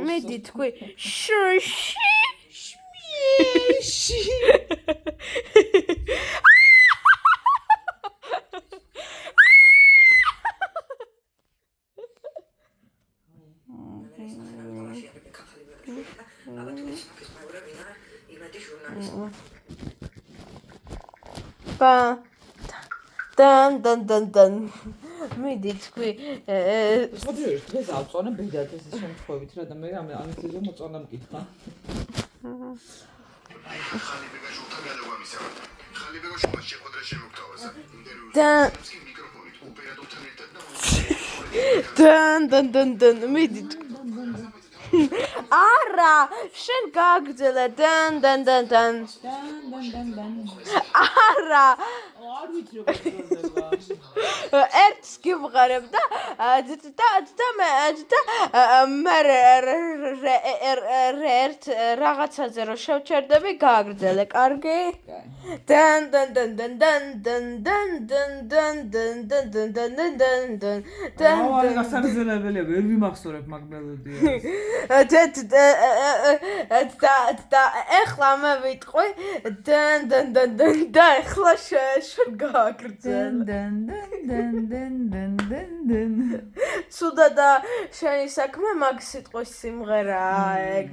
მედი თქვი შმიეში დან მიდი თქვი ხოდიერ დღეს ავწონე ბედად ეს შემთხვევით რა და მე ამით ისე მოწონა მკითხა დან მიდი არა შენ გააგრძელე დან არა არ ვიცი როგორ გრძელდება ერთს გიმღერებ და მე ერთ რაღაცაზე რო შევჩერდები გააგრძელე კარგი დან აი გასაგრძელებელია ვერ ვიმახსოვრებ მაგ მელოდიას და ეხლა მე ვიტყვი და ეხლა შენ გააგრძელე ცუდა და შენი საქმე მაგ სიტყვის სიმღერაა ეგ